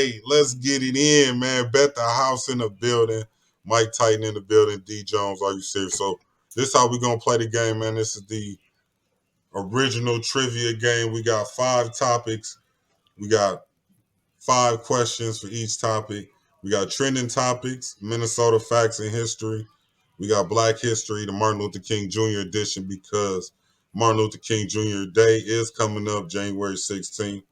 right, let's get it in, man. Bet the house in the building. Mike Titan in the building. D Jones, are you serious? So this is how we gonna play the game, man. This is the original trivia game. We got 5 topics. We got 5 questions for each topic. We got trending topics, Minnesota facts and history. We got Black History, the Martin Luther King Jr. edition, because Martin Luther King Jr. Day is coming up January 16th.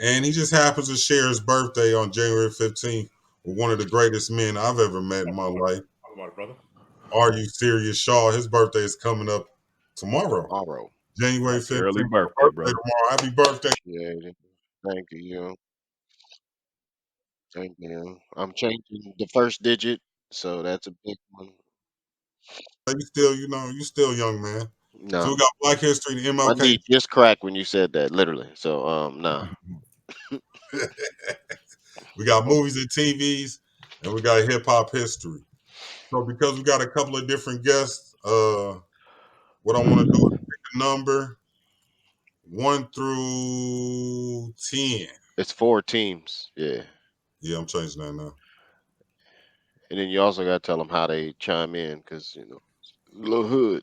And he just happens to share his birthday on January 15th with one of the greatest men I've ever met in my life. Talk about it, brother. Are you serious, Shaw? His birthday is coming up tomorrow, Tomorrow. January Happy early 15th. birthday, brother. Tomorrow. Happy birthday. Yeah. Thank you. Thank you. I'm changing the first digit, so that's a big one. You still, you still young, man. So we No, got Black History, the my MLK. knee just cracked when you said that, literally. So, nah. We got movies and TVs, and we got hip hop history. So because we got a couple of different guests, what I want to do is pick a number 1 through 10. It's 4 teams. Yeah. Yeah, I'm changing that now. And then you also got to tell them how they chime in because, little hood.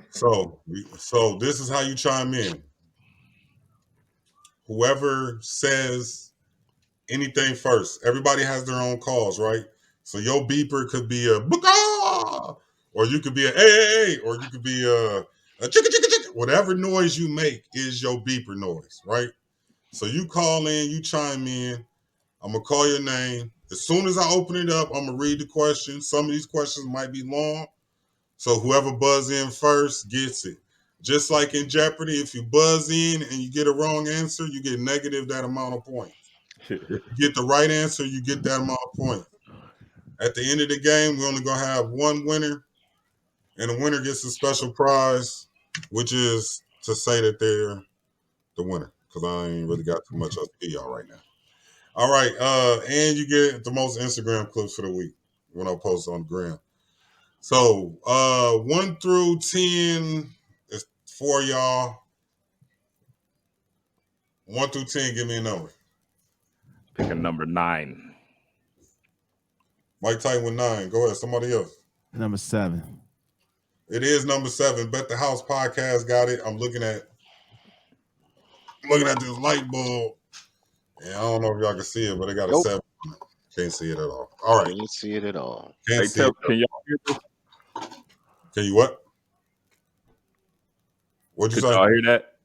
So this is how you chime in. Whoever says anything first. Everybody has their own calls, right? So your beeper could be a booka, or you could be a hey, or you could be a chicka chicka chicka. Whatever noise you make is your beeper noise, right? So you call in, you chime in. I'm gonna call your name. As soon as I open it up, I'm gonna read the question. Some of these questions might be long, so whoever buzz in first gets it. Just like in Jeopardy, if you buzz in and you get a wrong answer, you get negative that amount of points. If you get the right answer, you get that amount of points. At the end of the game, we're only gonna have one winner, and the winner gets a special prize, which is to say that they're the winner. Because I ain't really got too much else to give y'all right now. All right, and you get the most Instagram clips for the week when I post on the gram. So 1 through 10 is for y'all. 1 through 10, give me a number. Picking number 9. Mike Titan with 9. Go ahead, somebody else. Number 7. It is number 7. Bet the House podcast got it. I'm looking at this light bulb, and I don't know if y'all can see it, but it got a Nope. 7 on it. Can't see it at all. All right, Can't see it at all. can't Hey, see it. can y'all hear this? Can you what? What'd you Could say? y'all hear that?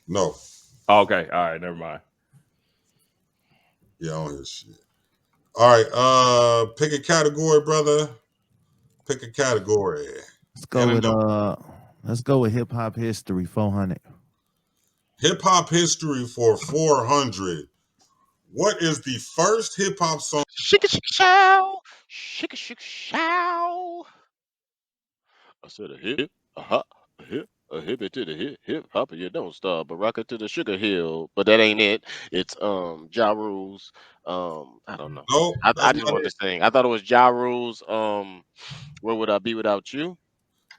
No. Oh, okay. All right. Never mind. Yeah, I don't hear shit. All right, pick a category, brother. Pick a category. Let's go with hip hop history 400. Hip hop history for 400. What is the first hip hop song? Shika shika show. Shika shika show. I said a hip, a hip, a hip it to the hip hop, you don't stop, but rock it to the sugar hill. But that ain't it. It's Ja Rule's. I don't know. No, I that's just not wanted it. to sing. I thought it was Ja Rule's. Where would I be without you?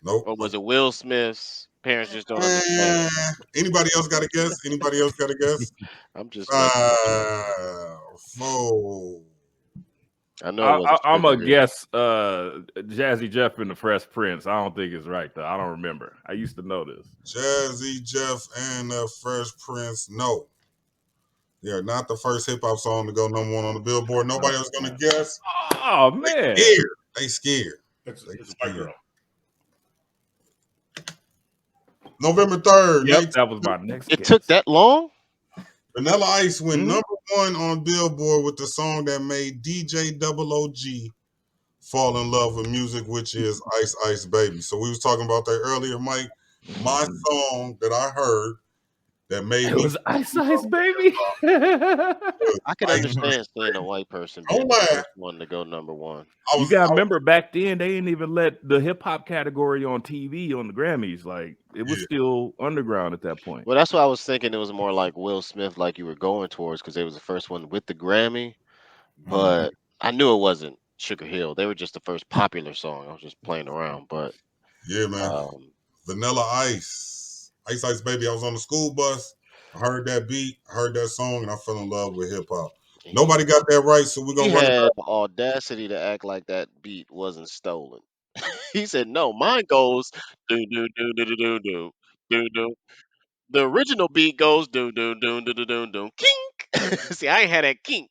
Nope. Or was it Will Smith's? Parents just don't understand. Anybody else got a guess? Anybody else got a guess? I'm just messing with you. 4. I know it wasn't I'm a sugar hill. guess. Jazzy Jeff and the Fresh Prince. I don't think it's right though. I don't remember. I used to know this. Jazzy Jeff and the Fresh Prince. No. They're not the first hip hop song to go number 1 on the Billboard. Nobody else gonna guess. Oh man. They scared. It's They a white scared. girl. November 3rd. Yep, that was my next It guess. took that long? Vanilla Ice went Mhm. number 1 on Billboard with the song that made DJ Double OG fall in love with music, which is Ice Ice Baby. So we was talking about that earlier, Mike. My song that I heard that made It me was Ice Ice Baby. I could Ice understand seeing a white person Don't being the laugh. first one to go number 1. You gotta remember back then they didn't even let the hip hop category on TV on the Grammys. Like it was still underground at that point. Well, that's why I was thinking it was more like Will Smith, like you were going towards, because they was the first one with the Grammy. But I knew it wasn't Sugar Hill. They were just the first popular song. I was just playing around, but Yeah, man. Vanilla Ice. Ice Ice Baby. I was on the school bus. I heard that beat, I heard that song, and I fell in love with hip hop. And Nobody got that right, so we're he gonna run it had back. the audacity to act like that beat wasn't stolen. He said, "No, mine goes do do do do do do do do do." The original beat goes do do do do do do do kink. See, I ain't had that kink.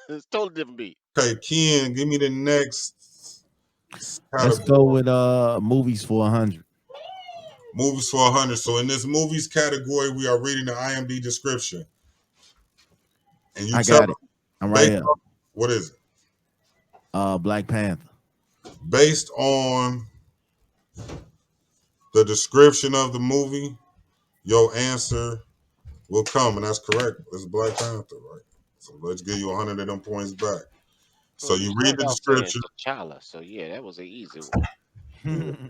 It's a totally different beat. Okay, Ken, give me the next Let's go category. with movies for 100. Movies for 100. So in this movies category, we are reading the IMDb description, and you I tell got it. us I'm right based here. on, what is it? Black Panther. Based on the description of the movie, your answer will come, and that's correct. It's Black Panther, right? So let's give you 100 of them points back. So Well, you you read started the out saying description, T'Challa, so yeah, that was an easy one.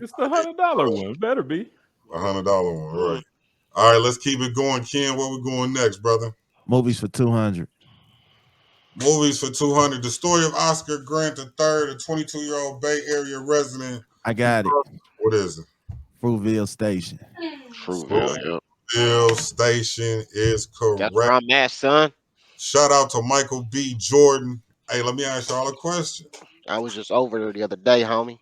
It's the $100 one. Better be. $100 one, Mm. right? All right, let's keep it going. Ken, where we going next, brother? Movies for 200. Movies for 200. The story of Oscar Grant III, a 22-year-old Bay Area resident. I got it. What is it? Fruitville Station. Fruitvale, yep. Fruitville Station is That's where correct. I'm at, son. Shout out to Michael B. Jordan. Hey, let me ask y'all a question. I was just over there the other day, homie.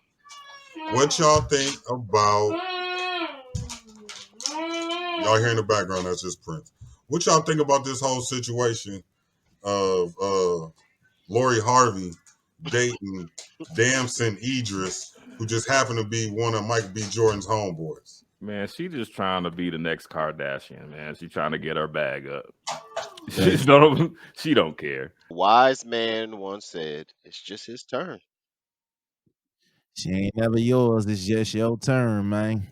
What y'all think about? Y'all hear in the background? That's just Prince. What y'all think about this whole situation of Lori Harvey dating Damson Idris, who just happened to be one of Mike B. Jordan's homeboys? Man, she just trying to be the next Kardashian, man. She trying to get her bag up. She don't care. Wise man once said, "It's just his turn." She ain't never yours. It's just your turn, man.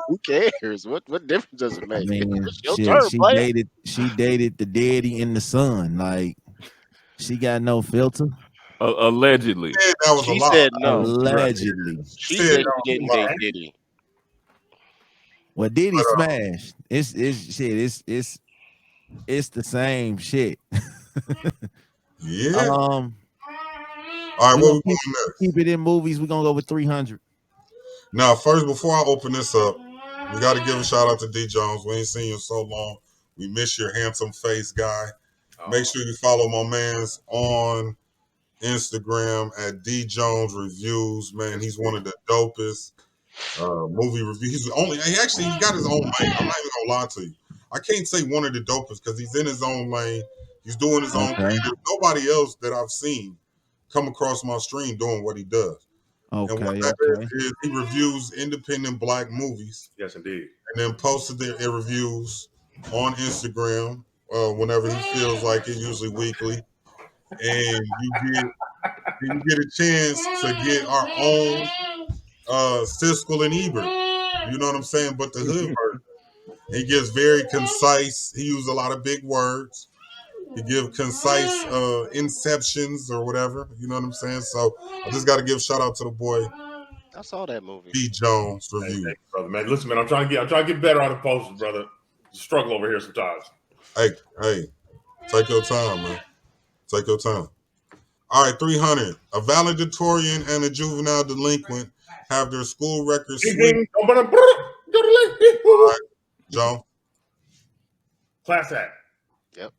Who cares? What difference does it I make? mean, It's your shit. turn, player. She dated the daddy in the sun. Like, she got no filter. Allegedly. Yeah, that was a She lie. said no. Right. Allegedly. She She said said that she was a didn't lie. date Diddy. Well, Diddy But, smashed. It's shit. It's the same shit. yeah. um, All right, we where gonna we going next? keep it in movies. We're gonna go with 300. Now, first, before I open this up, we got to give a shout out to D Jones. We ain't seen you in so long. We miss your handsome face, guy. Make sure you follow my man's on Instagram at D Jones Reviews. Man, he's one of the dopest movie reviews. He's the only. He got his own lane. I'm not even gonna lie to you. I can't say one of the dopest because he's in his own lane. He's doing his own thing. Okay. There's nobody else that I've seen come across my stream doing what he does. And what Okay. that Okay. is he reviews independent black movies. Yes, indeed. And then posted their reviews on Instagram whenever he feels like it, usually weekly. And you get a chance to get our own Siskel and Ebert. You know what I'm saying? But the hood version. He gets very concise. He uses a lot of big words. He gives concise inceptions or whatever. You know what I'm saying? So I just got to give a shout out to the boy I saw that movie. B. Jones Hey, review. thank you, brother, man. Listen, man, I'm trying to get better on the posters, brother. Struggle over here sometimes. Hey, take your time, man. Take your time. All right, 300. A valedictorian and a juvenile delinquent have their school records Ding, swept. ding. Joe, Class act. Yep.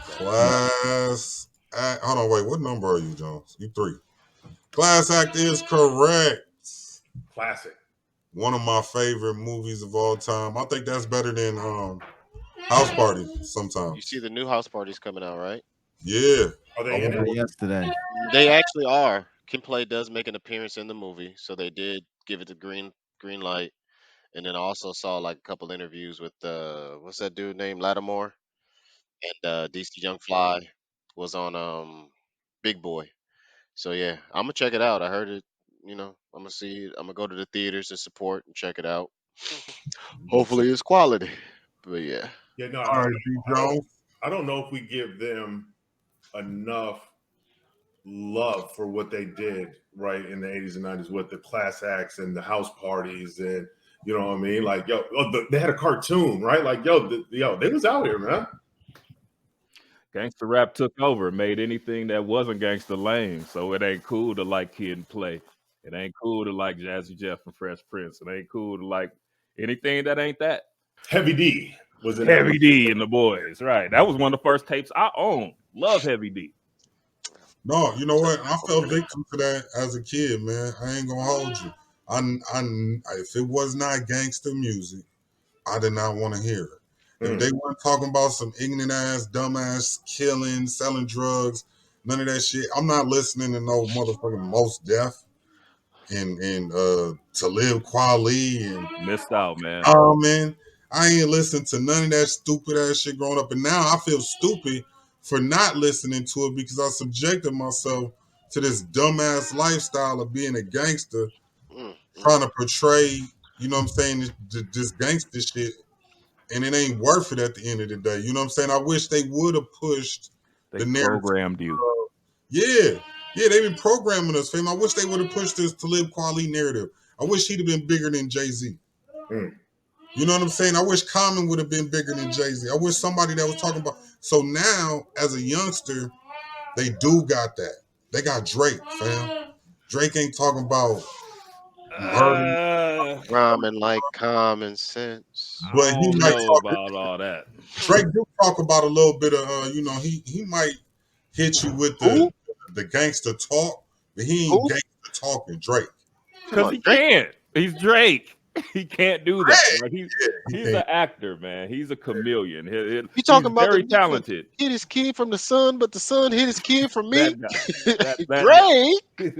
class act. Hold on, wait. What number are you, Jones? You 3. Class act is correct. Classic. One of my favorite movies of all time. I think that's better than House Party You sometimes. see the new House Party's coming out, right? Yeah. Are they in it? Yesterday. They actually are. Kim Play does make an appearance in the movie, so they did give it the green light. And then I also saw like a couple interviews with what's that dude named Lattimore and DC Young Fly was on Big Boy. So yeah, I'm gonna check it out. I heard it. I'm gonna see it. I'm gonna go to the theaters to support and check it out. Hopefully, it's quality. But yeah, Yeah, no. All right, D. Jones. I don't know if we give them enough love for what they did right in the 80s and 90s with the class acts and the house parties and you know what I mean? Like, they had a cartoon, right? Like, they was out here, man. Gangster rap took over, made anything that wasn't gangster lame. So it ain't cool to like Kid and Play. It ain't cool to like Jazzy Jeff and Fresh Prince. It ain't cool to like anything that ain't that. Heavy D. was in Heavy that. D and the Boys, right? That was one of the first tapes I owned. Love Heavy D. No, you know what? I fell victim to that as a kid, man. I ain't gonna hold you. If it was not gangster music, I did not want to hear it. If they weren't talking about some ignorant ass, dumbass killing, selling drugs, none of that shit, I'm not listening to no motherfucking Most Def and To Live Quali and Missed out, man. oh man, I ain't listened to none of that stupid ass shit growing up, and now I feel stupid for not listening to it because I subjected myself to this dumbass lifestyle of being a gangster, trying to portray, you know what I'm saying, this gangster shit, and it ain't worth it at the end of the day. You know what I'm saying? I wish they would have pushed They the narrative. programmed you. Yeah, they've been programming us, fam. I wish they would have pushed this To Live Quali narrative. I wish he'd have been bigger than Jay-Z. You know what I'm saying? I wish Common would have been bigger than Jay-Z. I wish somebody that was talking about. So now, as a youngster, they do got that. They got Drake, fam. Drake ain't talking about murder, Rhyming like common sense. but I he don't might know talk. about all that. Drake do talk about a little bit of, he might hit you with the gangster talk, but he ain't Who? gangster talking. Drake. Because he Drake? can't. He's Drake. He can't do that. Right? He He's can't. an actor, man. He's a chameleon. You He's talking about the very nigga talented. hit his kid from the sun, but the son hit his kid from me? That guy.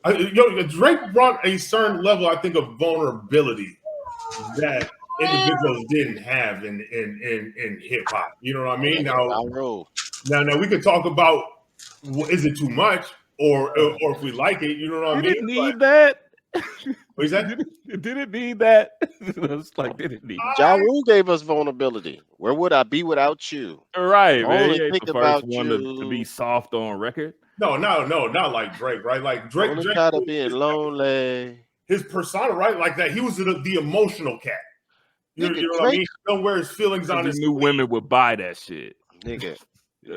Drake? Drake brought a certain level, I think, of vulnerability that individuals didn't have in hip hop. You know what I mean? Now we could talk about is it too much or if we like it. You know what I Did mean? it need that? What is that? Did it need that? It's like, did it need Ja Rule gave us vulnerability. Where would I be without you? right, man? Only He ain't think the first about one to be you. soft on record. No, not like Drake, right? Like Drake, Only tired of being lonely. his persona, right? Like that, he was the emotional cat. You know what I mean? He don't wear his feelings on his He knew women would buy that shit. Nigga.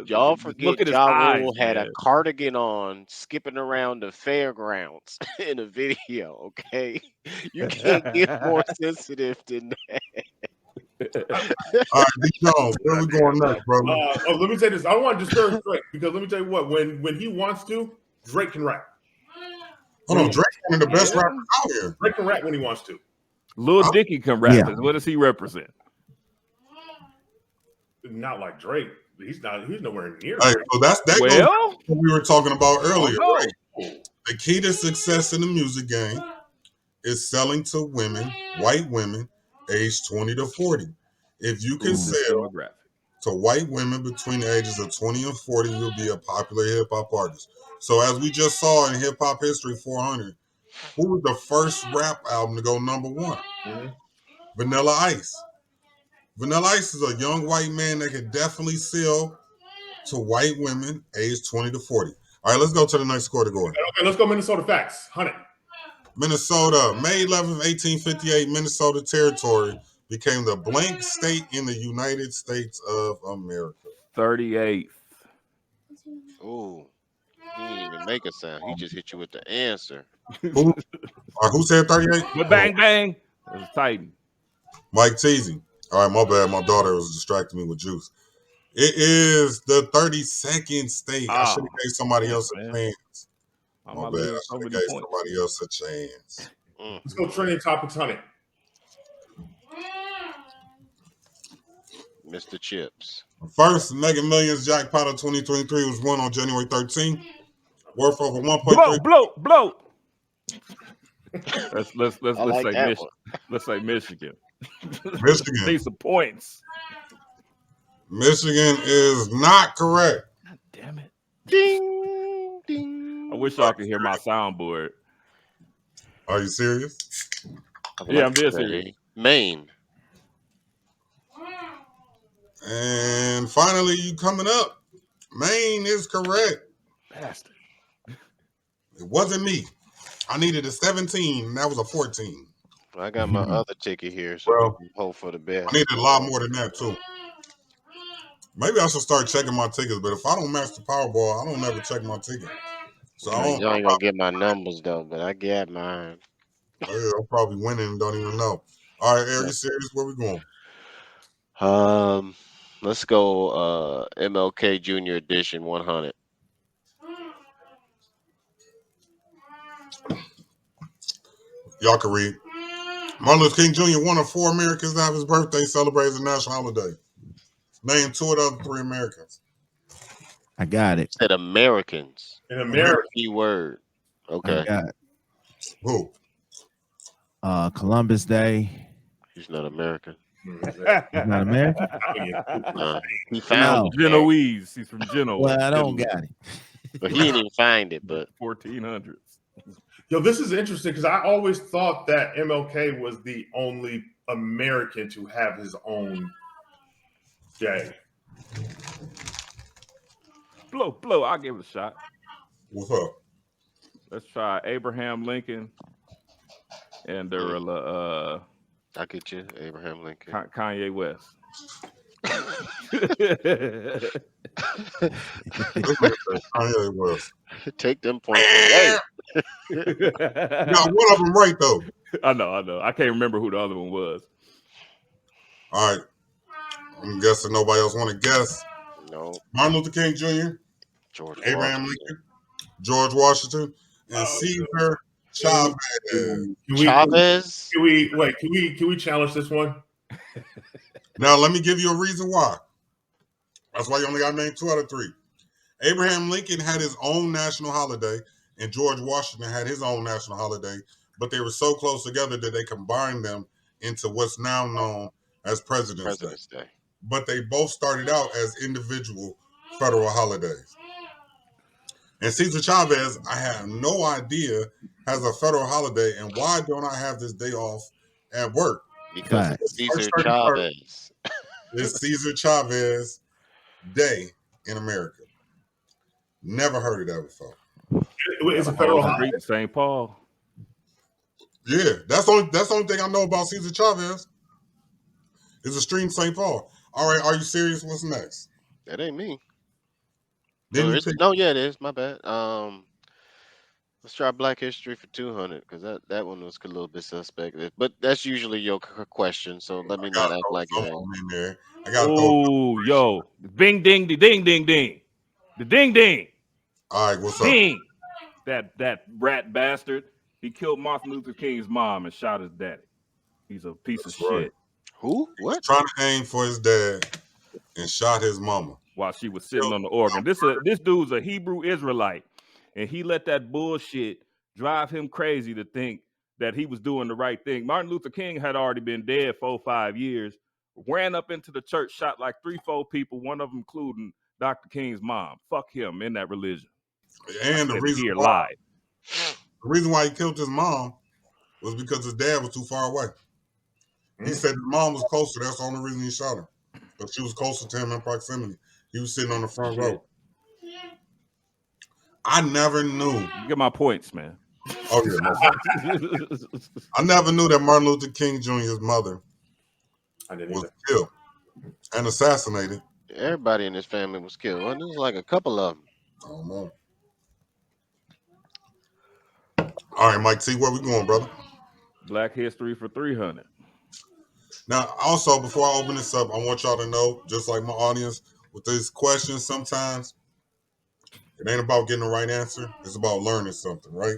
Y'all forget Look at his Ja eyes, Rule had a man. cardigan on skipping around the fairgrounds in a video, okay? You can't get more sensitive than that. All right, D Jones, where we going next, brother? Let me say this. I don't want to discourage Drake because let me tell you what, when he wants to, Drake can rap. Hold on, Drake's one of the best rappers out here. Drake can rap when he wants to. Lil Dicky can rap. Yeah. What does he represent? Not like Drake. He's nowhere near. Hey, so that goes Well, to what we were talking about earlier, no. right? The key to success in the music game is selling to women, white women, aged 20 to 40. If you can This sell demographic. to white women between the ages of 20 and 40, you'll be a popular hip hop artist. So as we just saw in Hip Hop History 400, who was the first rap album to go number one? Vanilla Ice. Vanilla Ice is a young white man that could definitely sell to white women aged 20 to 40. All right, let's go to the next category. Okay, let's go Minnesota facts. 100. Minnesota, May 11th, 1858, Minnesota Territory became the blank state in the United States of America. 38th. Ooh, he didn't even make a sound. He just hit you with the answer. Who said 38? But bang, bang. That's Titan. Mike Teasy. All right, my bad. My daughter was distracting me with juice. It is the 32nd state. I should have gave somebody else a chance. My bad. I should have gave somebody else a chance. Let's go trending topics, 100. Mr. Chips. First Mega Millions jackpot of 2023 was won on January 13th, worth over 1.3. Blow. Let's like say that Michigan. Let's say Michigan. Michigan. Need some points. Michigan is not correct. God damn it. Ding, ding. I wish y'all could hear my soundboard. Are you serious? Yeah, I'm dead serious. Maine. And finally, you coming up. Maine is correct. Bastard. It wasn't me. I needed a 17, and that was a 14. I got my other ticket here, so Well, we can hope for the best. I needed a lot more than that, too. Maybe I should start checking my tickets, but if I don't match the Powerball, I don't never check my ticket. So You ain't gonna get my numbers though, but I got mine. I'm probably winning and don't even know. All right, are you serious? Where we going? Let's go. MLK Junior Edition 100. Y'all can read. Martin Luther King Jr., one of 4 Americans to have his birthday celebrated as a national holiday. Name 2 of the other 3 Americans. I got it. Said Americans. In America, Key word. I Okay. got Who? Columbus Day. He's not American. He's not American. He He's found from it. Genoese. He's from Genoa. Well, I don't Italy, got it. But he didn't even find it. But 1400s. Yo, this is interesting because I always thought that MLK was the only American to have his own day. Blow. I'll give it a shot. What's up? Let's try Abraham Lincoln and I get you, Abraham Lincoln. Kanye West. Kanye West. Take them points away. Got one of them right though. I know. I can't remember who the other one was. All right. I'm guessing nobody else want to guess. No. Martin Luther King Jr., George Abraham Washington. Lincoln, George Washington, and Caesar Chavez. Chavez. Can we challenge this one? Now let me give you a reason why. That's why you only got to name 2 out of 3. Abraham Lincoln had his own national holiday, and George Washington had his own national holiday, but they were so close together that they combined them into what's now known as President's Day. But they both started out as individual federal holidays. And Cesar Chavez, I have no idea, has a federal holiday, and why don't I have this day off at work? Because Facts. it's Cesar Chavez. It's Cesar Chavez Day in America. Never heard of that before. It's a federal Street holiday. in St. Paul. Yeah, that's the only thing I know about Cesar Chavez. Is a street in St. Paul. All right, are you serious? What's next? That ain't me. Then you No, yeah, it is. My bad. Let's try Black History for 200 because that one was a little bit suspect. But that's usually your question, so let me not act like it ain't. In there. I got to Oh, yo. Bing, ding, ding, ding, ding. The ding, ding. All right, what's up? Ding. That rat bastard. He killed Martin Luther King's mom and shot his daddy. He's a piece of shit. Who? What? Trying to aim for his dad and shot his mama while she was sitting on the organ. This dude's a Hebrew Israelite, and he let that bullshit drive him crazy to think that he was doing the right thing. Martin Luther King had already been dead 4-5 years, ran up into the church, shot like 3-4 people, one of them including Dr. King's mom. Fuck him in that religion. And the reason why he killed his mom was because his dad was too far away. He said his mom was closer. That's the only reason he shot her. But she was closer to him in proximity. He was sitting on the front row. I never knew. You get my points, man. Oh, yeah. I never knew that Martin Luther King Jr.'s mother was killed and assassinated. Everybody in his family was killed. Well, there was like a couple of them. I don't know. All right, Mike T, where we going, brother? Black History for 300. Now, also, before I open this up, I want y'all to know, just like my audience, with these questions, sometimes it ain't about getting the right answer. It's about learning something, right?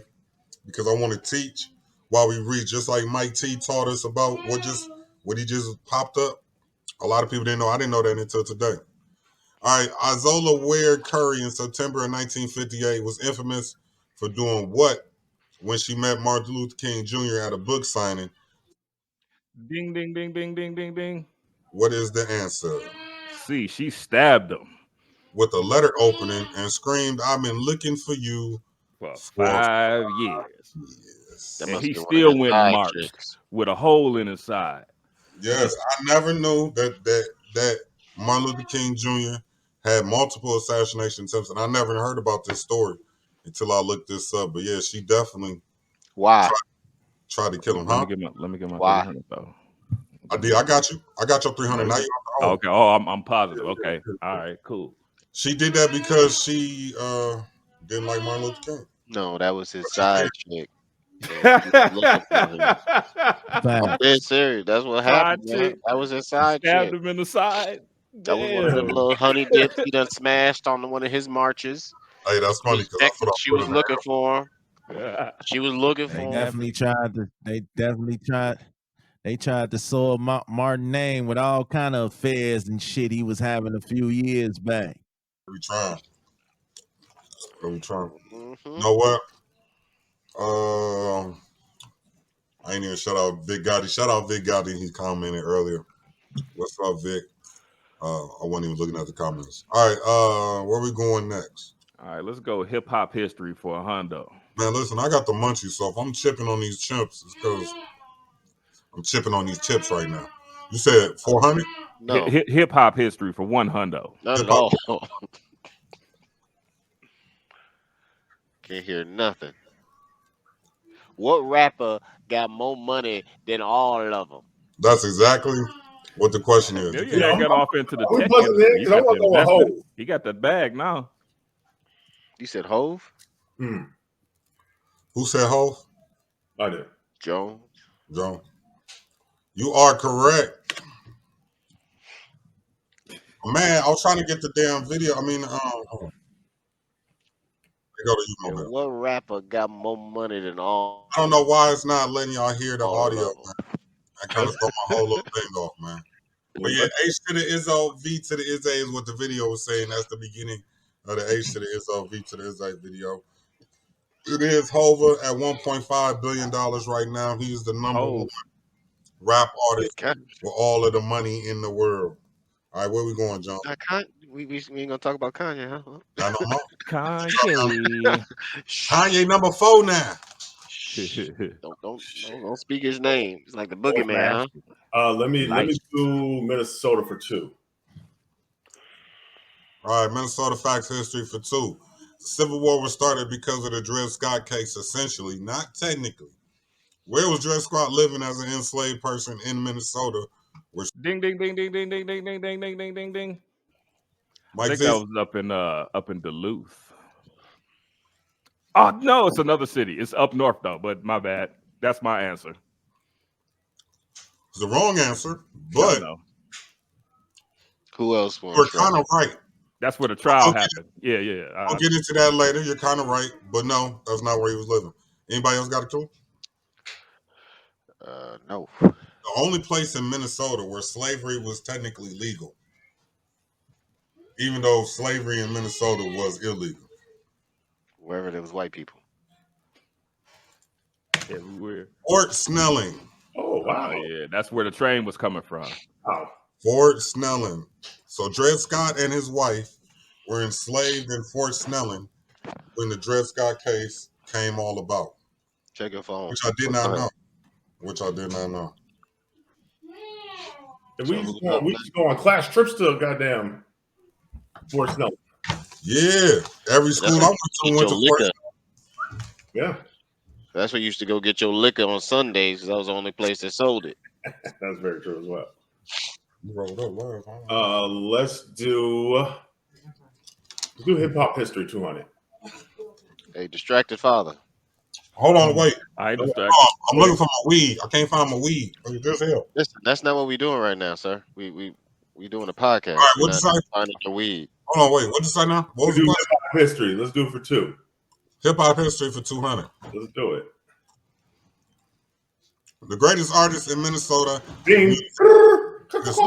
Because I want to teach while we read, just like Mike T taught us about what he just popped up. A lot of people didn't know. I didn't know that until today. All right, Izola Ware Curry in September of 1958 was infamous for doing what when she met Martin Luther King Jr. at a book signing? Ding, ding, ding, ding, ding, ding, ding. What is the answer? See, she stabbed him with a letter opening and screamed, "I've been looking for you for 5 years." Yes. And he still went and marched with a hole in his side. Yes, I never knew that Martin Luther King Jr. had multiple assassination attempts, and I never heard about this story until I looked this up. But yeah, she definitely tried to kill him. Let me get my 300 though. I did. I got you. I got your 300. Now you okay. Oh, I'm positive. Okay. All right. Cool. She did that because she didn't like Martin Luther King. No, that was his side chick. Yeah, she was looking for him. I'm Fact. dead serious. That's what Side happened, man. chick That was his side stabbed chick. him in the side. That was one of them Damn. little honey dips he done smashed on one of his marches. Hey, that's She funny was because that's what I she put was in the looking for him. She was looking They for him. definitely tried to. They definitely tried. They tried to soil Martin name with all kind of affairs and shit he was having a few years back. every time. Every time. You Hmm know what? I ain't even shout out Vic Gotti. Shout out Vic Gotti. He commented earlier. What's up, Vic? I wasn't even looking at the comments. All right, where we going next? All right, let's go hip hop history for a hundo. Man, listen, I got the munchies, so if I'm chipping on these chips, it's because I'm chipping on these chips right now. You said 400? No, Hip hop history for one hundo. not Hip at hop. all. Can't hear nothing. What rapper got more money than all of them? That's exactly what the question is. You Millionaire can't, got off into the We tech buzzing in industry. He because I got the want to go with investment. Hov. He got that bag now. You said Hove? who said Hov? I did. Jones? Joe. You are correct. Man, I was trying to get the damn video. I mean, hold on. They go to you, my And bad. what rapper got more money than all I don't know why it's not letting y'all hear the audio, of them? man. That kind of throw my whole little thing off, man. But yeah, H to the Izzo, V to the Izzy is what the video was saying. That's the beginning of the H to the Izzo, V to the Izzy video. It is Hova at $1.5 billion right now. He's the number one Hove. rap Yeah, artist with all of the money in the world. All right, where we going, John? we ain't gonna talk about Kanye, huh? I don't know. Kanye. Kanye number 4 now. Shh. Don't speak his name. It's like the boogeyman, huh? Let me Light. do Minnesota for 2. All right, Minnesota facts history for 2. The Civil War was started because of the Dred Scott case, essentially, not technically. Where was Dred Scott living as an enslaved person in Minnesota? Where Ding ding ding ding ding ding ding ding ding ding ding ding ding. I Mike think that says, was up in Duluth. Oh no, it's another city. It's up north though, but my bad. That's my answer. it's the wrong answer, Y'all but know. Who else won you're trial? kind of right. That's where the trial happened. Yeah, yeah. I'll get into that later. You're kind of right, but no, that's not where he was living. Anybody else got a clue? No. The only place in Minnesota where slavery was technically legal, even though slavery in Minnesota was illegal. Wherever there was white people. Everywhere. Fort Snelling. Oh, wow. Yeah, that's where the train was coming from. Wow. Fort Snelling. So Dred Scott and his wife were enslaved in Fort Snelling when the Dred Scott case came all about, Check your phone. which I did Go not ahead. know. Which I did not know. And So we used who's to go, up we used to go on class trips to goddamn Fort Snelling. Yeah, every That's school where I you went to get went your to Fort. liquor. Yeah, That's where you used to go get your liquor on Sundays because that was the only place that sold it. that's very true as well. You rolled up live, huh? Let's do hip hop history 200. A distracted father. Hold on, wait. I ain't Oh, distracted. I'm looking for my weed. I can't find my weed. Look at this here. All Listen, that's not what we're doing right now, sir. We doing a right, podcast. We're what'd you not say? finding your weed. Hold on, wait. What'd you say now? What We was the do hip question? hop history. Let's do it for 2. Hip hop history for 200. Let's do it. The greatest artist in Minnesota. Ding. This,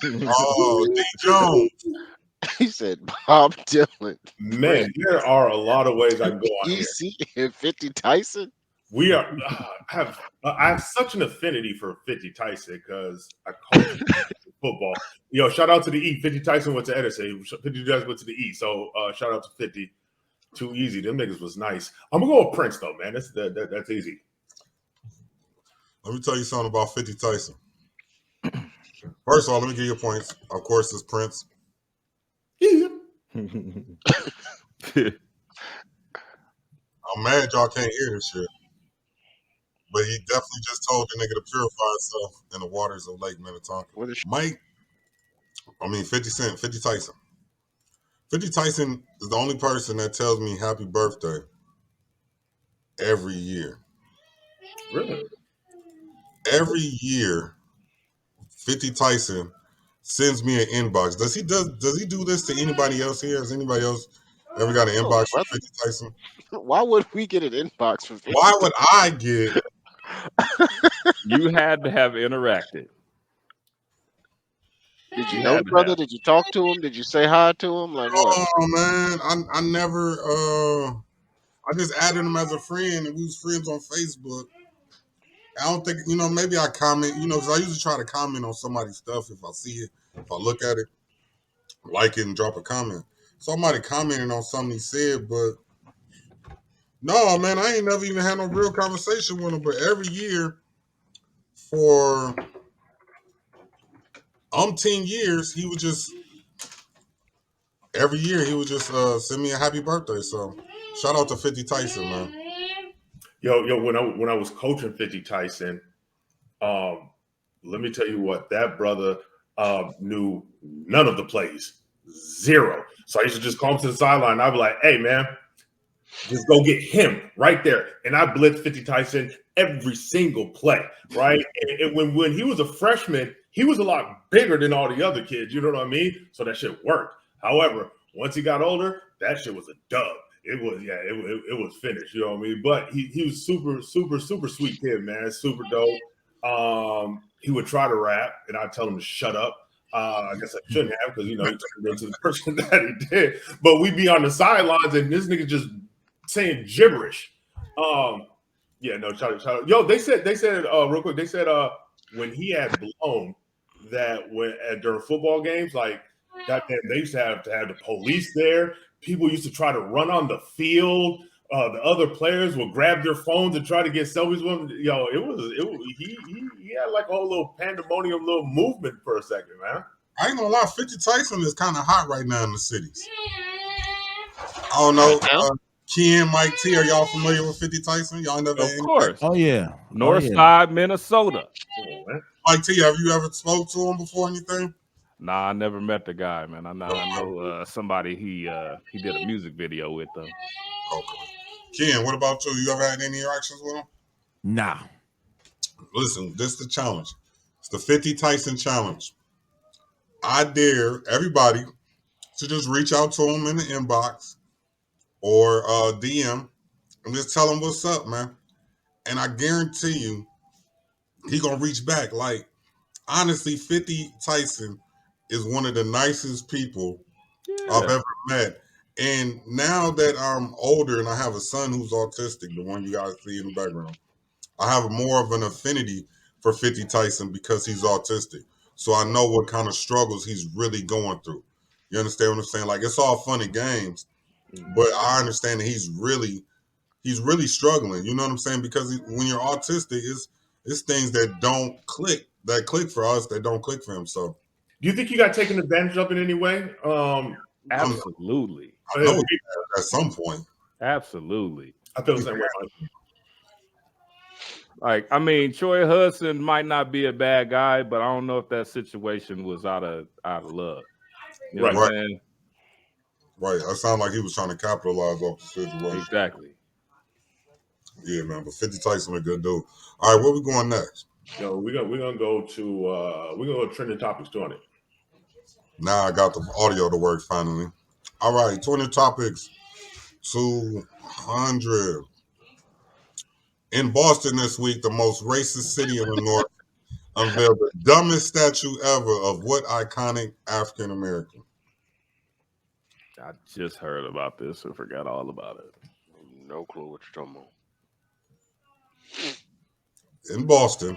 D. Jones. He said Bob Dylan, Man, there are a lot of ways I can go on here. EC, and 50 Tyson. We are. I have such an affinity for 50 Tyson because I coach football. Yo, shout out to the E. 50 Tyson went to Edison. 50 Tyson went to the E. So shout out to 50. Too easy. Them niggas was nice. I'm gonna go with Prince though, man. That's easy. Let me tell you something about 50 Tyson. First of all, let me give you points. Of course, it's Prince. Yeah. I'm mad y'all can't hear this shit. But he definitely just told the nigga to purify himself in the waters of Lake Minnetonka. What is 50 Cent, 50 Tyson. 50 Tyson is the only person that tells me happy birthday every year. Really? Every year, 50 Tyson sends me an inbox. Does he do this to anybody else here? Has anybody else ever got an No, inbox from brother. 50 Tyson? Why would we get an inbox from 50 Why would I get? You had to have interacted. Did you You know had the to brother? have. Did you talk to him? Did you say hi to him? Like what? Oh man, I never. I just added him as a friend, and we was friends on Facebook. I don't think maybe I comment. Because I usually try to comment on somebody's stuff if I see it, if I look at it, like it, and drop a comment. So I might have commented on something he said, but no, man, I ain't never even had no real conversation with him. But every year for umpteen years, he would just every year he would just send me a happy birthday. So shout out to 50 Tyson, man. Yo, when I was coaching 50 Tyson, let me tell you what, that brother knew none of the plays. Zero. So I used to just call him to the sideline. I'd be like, hey man, just go get him right there. And I blitzed 50 Tyson every single play, right? And when he was a freshman, he was a lot bigger than all the other kids, you know what I mean? So that shit worked. However, once he got older, that shit was a dub. It was, it was finished, you know what I mean? But he was super sweet kid, man. Super dope. He would try to rap, and I'd tell him to shut up. I guess I shouldn't have because he turned into the person that he did. But we'd be on the sidelines, and this nigga just saying gibberish. Yeah, no, shout out. Yo, they said real quick. They said when he had blown that during football games, like goddamn, they used to have the police there. People used to try to run on the field. The other players would grab their phones and try to get selfies with him. Yo, he had like a whole little pandemonium, little movement for a second, man. I ain't gonna lie, 50 Tyson is kind of hot right now in the cities. I don't know. Right now? Ken, Mike T, are y'all familiar with 50 Tyson? Y'all never Of had course. Oh yeah. North Oh, yeah. Side, Minnesota. Come on, man. Mike T, have you ever spoke to him before anything? Nah, I never met the guy, man. I know somebody he did a music video with them. Okay. Ken, what about you? You ever had any interactions with him? Nah. Listen, this is the challenge. It's the 50 Tyson challenge. I dare everybody to just reach out to him in the inbox or DM and just tell him what's up, man. And I guarantee you, he gonna reach back. Like, honestly, 50 Tyson is one of the nicest people I've Yeah. ever met. And now that I'm older and I have a son who's autistic, the one you guys see in the background, I have more of an affinity for 50 Tyson because he's autistic. So I know what kind of struggles he's really going through. You understand what I'm saying? Like, it's all fun and games, but I understand that he's really struggling. You know what I'm saying? Because when you're autistic, it's things that click for us that don't click for him. So Do you think you got taken advantage of in any way? Absolutely. I know at some point. Absolutely. I feel the same way. Like, I mean, Troy Hudson might not be a bad guy, but I don't know if that situation was out of love. You know Right. what I'm saying? Right. That sounded like he was trying to capitalize off the situation. Exactly. Yeah, man. But 50 Tyson a good dude. All right, where we going next? Yo, we're gonna go to trending topics 20. Now I got the audio to work finally. All right, 20 topics 200. In Boston this week, the most racist city in the North unveiled the dumbest statue ever of what iconic African American? I just heard about this and forgot all about it. No clue what you're talking about. In Boston.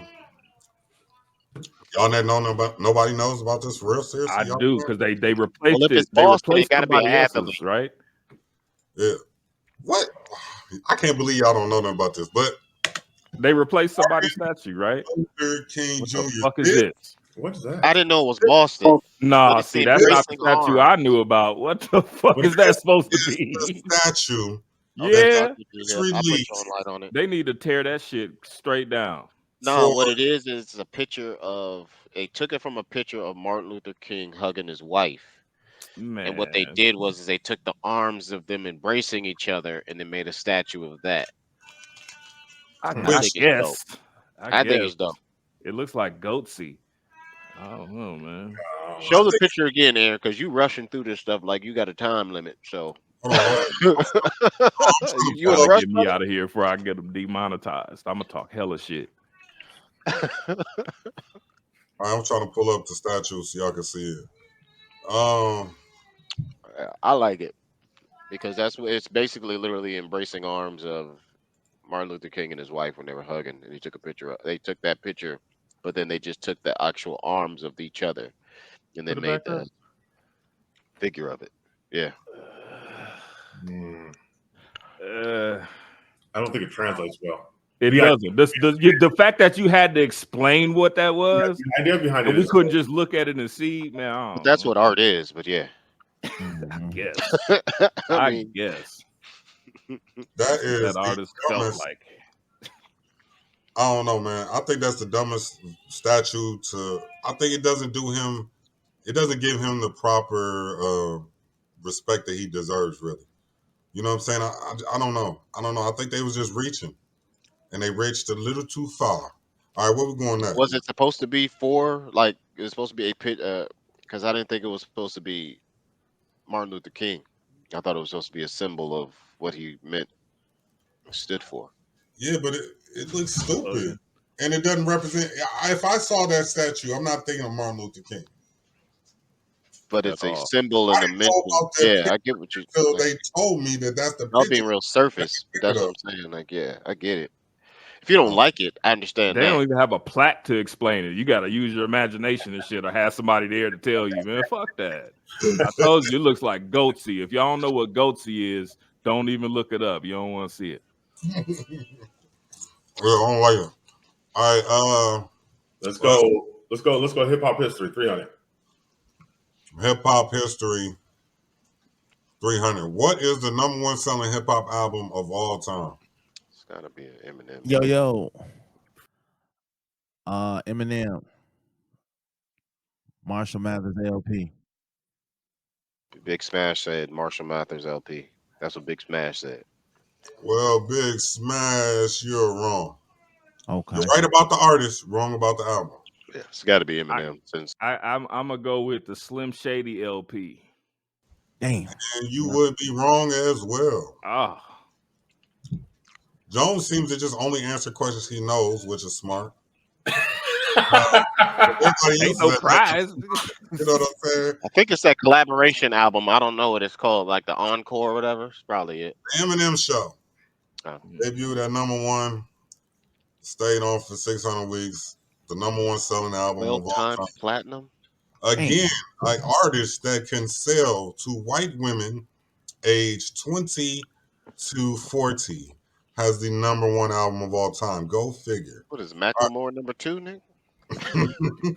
Y'all know about nobody knows about this for real? Seriously? I Y'all do know? because they Well, replaced if it's it. They Boston, it replaced got to be an somebody else's, athlete. right? Yeah. What? I can't believe y'all don't know nothing about this, but They replaced somebody's statue, right? Luther King What Jr. the fuck is did this? What is that? I didn't know it was Boston. Nah, But it see, said that's not the racing statue arm. I knew about. What the fuck But is that this supposed to is be? the statue Okay, that Yeah, I'll keep is it up. I'll put you on released light on it. they need to tear that shit straight down. No, for what it is a picture of. They took it from a picture of Martin Luther King hugging his wife. And what they Man, did was they took the arms of them embracing each other and they made a statue of that. I I think it's dope. guess. I think it's dope. It looks like goatsy. I don't know, man. Show the picture again, Aaron, because you rushing through this stuff like you got a time limit. So Hold on, hold on. you in Trying a to rush, get me out of here before I get them demonetized. I'm gonna talk hella shit. I'm trying to pull up the statue so y'all can see it. Um, I like it because that's what it's basically literally embracing arms of Martin Luther King and his wife when they were hugging, and he took a picture. They took that picture, but then they just took the actual arms of each other and they Put it made back the up. figure of it. Yeah, Uh, I don't think it translates well. it Yeah, doesn't. The fact that you had to explain what that was, the idea behind and it we is couldn't just look at it and see, man. but that's what art is. But yeah, I Mhm. guess. I I mean, guess that that's what is that the artist felt dumbest. like. I don't know, man. I think that's the dumbest statue to. I think it doesn't do him. It doesn't give him the proper respect that he deserves. Really, you know what I'm saying? I don't know. I don't know. I think they was just reaching, and they reached a little too far. All right, where we going next? was it supposed to be for like it was supposed to be a pit? Because I didn't think it was supposed to be Martin Luther King. I thought it was supposed to be a symbol of what he meant stood for. Yeah, but it looks stupid, Bugging and it doesn't represent. If I saw that statue, I'm not thinking of Martin Luther King. But at it's a all. symbol I and a didn't know mention. about that Yeah, picture I get what you. until Like, they told me that that's the y'all picture. being real surface, but that's what I'm saying. Like, yeah, I get it. If you don't like it, I understand They don't that. even have a plaque to explain it. You got to use your imagination and shit, or have somebody there to tell you, man. Fuck that. I told you, it looks like goatsy. If y'all don't know what goatsy is, don't even look it up. You don't want to see it. Well, I don't like it. All right, let's go hip hop history 300. hip hop history 300. What is the number one selling hip hop album of all time? It's gotta be an Eminem. Yo. Eminem, Marshall Mathers LP. Big Smash said Marshall Mathers LP. That's what Big Smash said. Well, Big Smash, you're wrong. Okay. You're right about the artist, wrong about the album. Yeah, it's got to be Eminem since I'm gonna go with the Slim Shady LP. Damn. And you would be wrong as well. Ah, Jones seems to just only answer questions he knows, which is smart. Everybody ain't else no is prize. you know what I'm saying? I think it's that collaboration album. I don't know what it's called, like the Encore or whatever. It's probably it. The Eminem Show Oh. debuted at number one, stayed on for 600 weeks. The number one selling album of all Well-timed time. platinum. Again, like artists that can sell to white women aged 20 to 40 has the number one album of all time. Go figure. What is Macklemore number 2, Nick?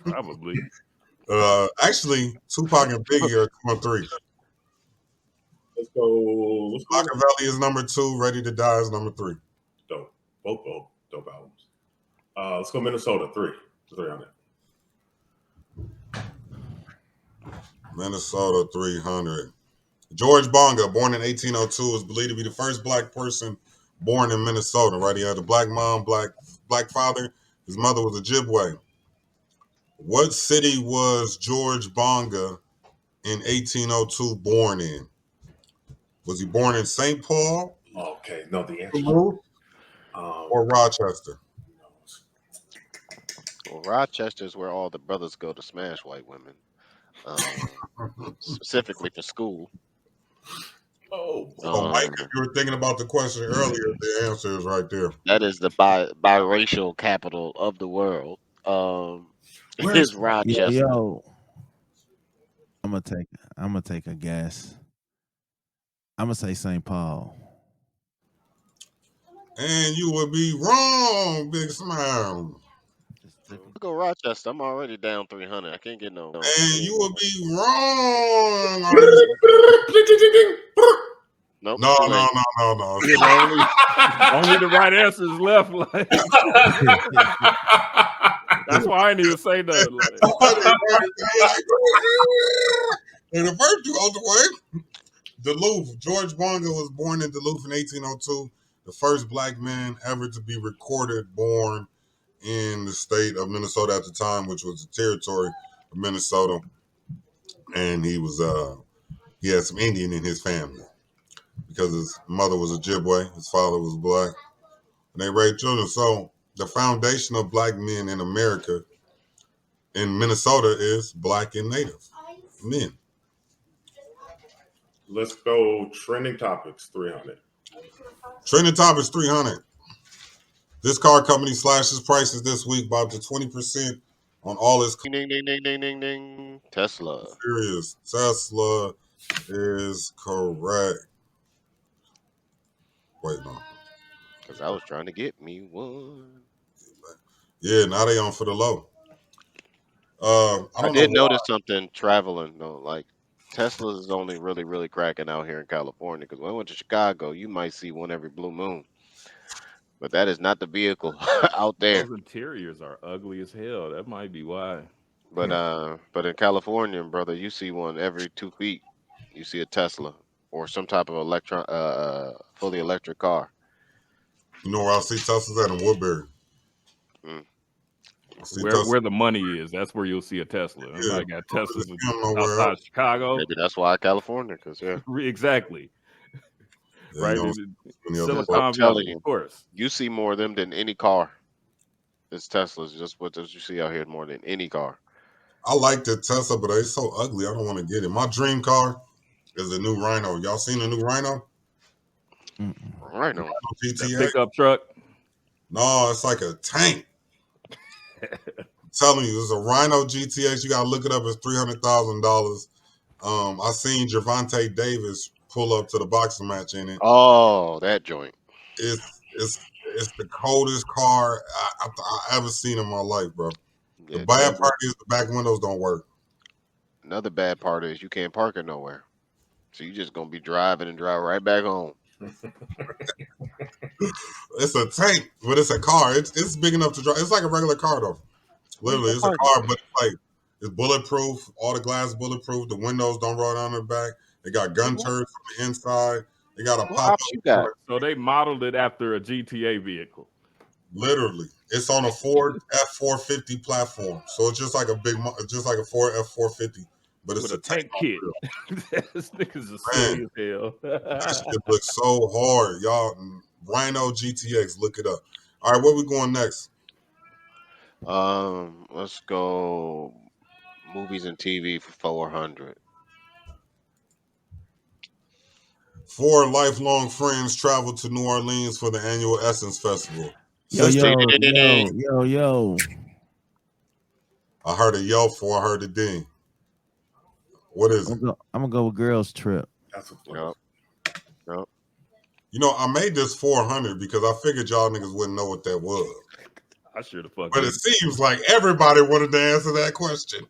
Probably. Actually, Tupac and Biggie are 2 and 3. Let's go. Machiavelli is number 2. Ready to Die is number 3. Dope. Both dope albums. Let's go Minnesota 300. Minnesota 300. George Bonga, born in 1802, is believed to be the first black person born in Minnesota. Right, he had a black mom, black father. His mother was Ojibwe. What city was George Bonga in 1802 born in? Was he born in St. Paul? Okay, no, the answer. Or Rochester? Well, Rochester is where all the brothers go to smash white women, specifically for school. Oh, Mike, if you were thinking about the question earlier, the answer is right there. That is the biracial capital of the world. It is Rochester. Yo. I'm gonna take a guess. I'm gonna say St. Paul. And you would be wrong, Big Smile. I'll go Rochester. I'm already down 300. I can't get no. And you would be wrong. Nope. No. Only the right answer is left. Like, that's why I didn't even say nothing. Like, and the first two all the way. Duluth. George Bonga was born in Duluth in 1802. the first black man ever to be recorded born in the state of Minnesota at the time, which was the territory of Minnesota. And he had some Indian in his family because his mother was a Ojibwe, his father was black, and they raised children. So the foundation of black men in America, in Minnesota, is black and native men. Let's go trending topics 300. Trending topics 300. This car company slashes prices this week by up to 20% on all its Ding, ding, ding, ding, ding, ding, ding. Tesla. serious. Tesla is correct. Wait, no. Because I was trying to get me one. Yeah, now they on for the low. I I don't know did why. notice something traveling though. Like Tesla is only really, really cracking out here in California. Because when I went to Chicago, you might see one every blue moon. But that is not the vehicle out there. Those interiors are ugly as hell. That might be why. But in California, brother, you see one every 2 feet. You see a Tesla or some type of fully electric car. You know where I see Teslas at in Woodbury. Mm. I see Where Tesla. where the money is, that's where you'll see a Tesla. Yeah, Everybody got I don't really Teslas see them nowhere outside else. Chicago. Maybe that's why California, because yeah. Exactly. Yeah, you Right? don't see any other Because I'm place. Silicon telling Valley, of you, course. you see more of them than any car. It's Teslas. Just what does you see out here more than any car. I like the Tesla, but it's so ugly. I don't want to get it. My dream car is the new Rhino. Y'all seen the new Rhino? Mm-mm. Right now. That GTA? pickup truck. No, it's like a tank. I'm telling you, it's a Rhino GTX. You gotta look it up. It's $300,000. I seen Javante Davis pull up to the boxing match in it. Oh, that joint. It's the coldest car I ever seen in my life, bro. The Yeah, bad David. part is the back windows don't work. Another bad part is you can't park it nowhere. So you just gonna be driving and drive right back home. It's a tank, but it's a car. It's big enough to drive. It's like a regular car though. Where you Literally, gonna it's a park it? car, but it's bulletproof. All the glass bulletproof. The windows don't roll down the back. They got gun What, turrets from the inside. They got a what pop ops you up. got? So they modeled it after a GTA vehicle Literally, it's on a Ford F450 platform. So it's just like just like a Ford F450, but it's with a a tank tank on kit. wheels. This niggas is Man, silly as hell. that shit looks so hard, y'all. Rhino GTX, look it up. All right, where we going next? Let's go movies and TV for 400. Four lifelong friends travel to New Orleans for the annual Essence Festival. Yo, Sister, Ding, yo, ding, ding, ding, yo, yo, yo. I heard a yell before I heard a ding. What is it? I'm gonna go with girls trip. That's what ding. it was. Yep. Yep. You know, I made this 400 because I figured y'all niggas wouldn't know what that was. I sure the fuck But it didn't. seems like everybody wanted to answer that question.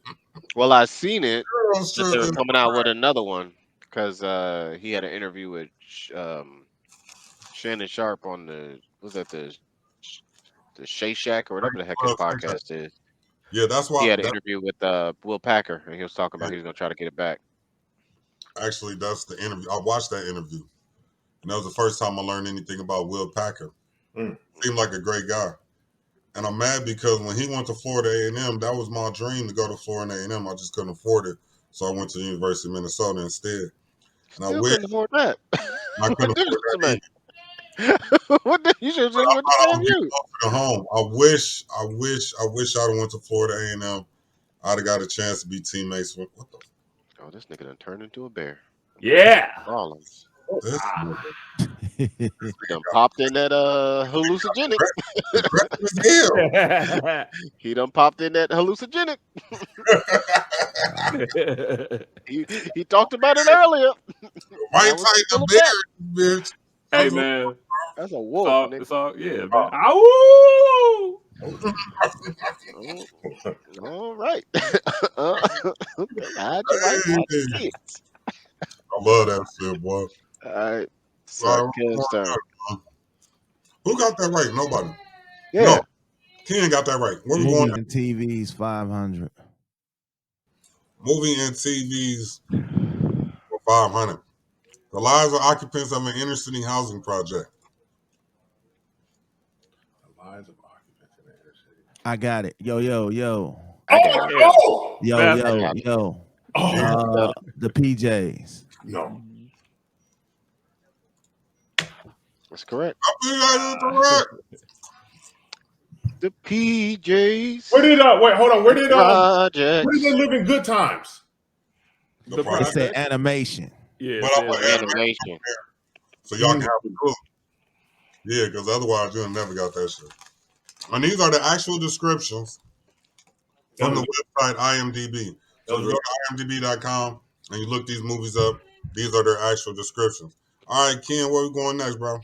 Well, I seen it Girls that trip they were is coming out with another one because he had an interview with Shannon Sharp on was that the Shay Shack or whatever the heck his podcast is. yeah, that's He why. had an That interview with Will Packer, and he was talking about he was gonna try to get it back. actually that's the interview. I watched that interview, and that was the first time I learned anything about Will Packer. Mm. Seemed like a great guy, and I'm mad because when he went to Florida A&M, that was my dream to go to Florida A&M. I just couldn't afford it, so I went to the University of Minnesota instead. And I Still wish couldn't afford that. I couldn't What afford difference does that it either. make? What you should have But just I went to thought I would get FAMU. closer to home. I wish I'd have went to Florida A&M. I'd have got a chance to be teammates with what the Oh, this nigga done turned into a bear. Yeah. Rollins. this Ah. nigga He done popped in that hallucinogenic. aggressive as hell. He done popped in that hallucinogenic. He talked about it earlier. Right That was tight full the of that. bear, bitch. Hey That's what man, That's a it's wolf, all nigga. it's all yeah, man. Ow! Oh, all right. Okay. Hide your wife, hide your hey, kids. I love that shit, boy. All right. All So right, Ken's turn. who got that right? Nobody. No, Yeah. Ken got that right. Where we going? Movies and TVs 500. Movie and TVs for 500. The lives of occupants of an inner city housing project. Lives of occupants in the inner city. I got it. Yo. I got it. Yeah. Yo. That's I got it. Oh, The PJs. no. That's correct. You guys are correct. The PJs. Where did wait? Hold on. Where did they Projects. live in good times? The The It project. said project. animation. Yeah, But it I says put animation. Animation. so y'all can have a clue. Yeah, because otherwise you'll never got that shit. And these are the actual descriptions from the website IMDb. So if you go to imdb.com and you look these movies up, these are their actual descriptions. All right, Ken, where we going next, bro?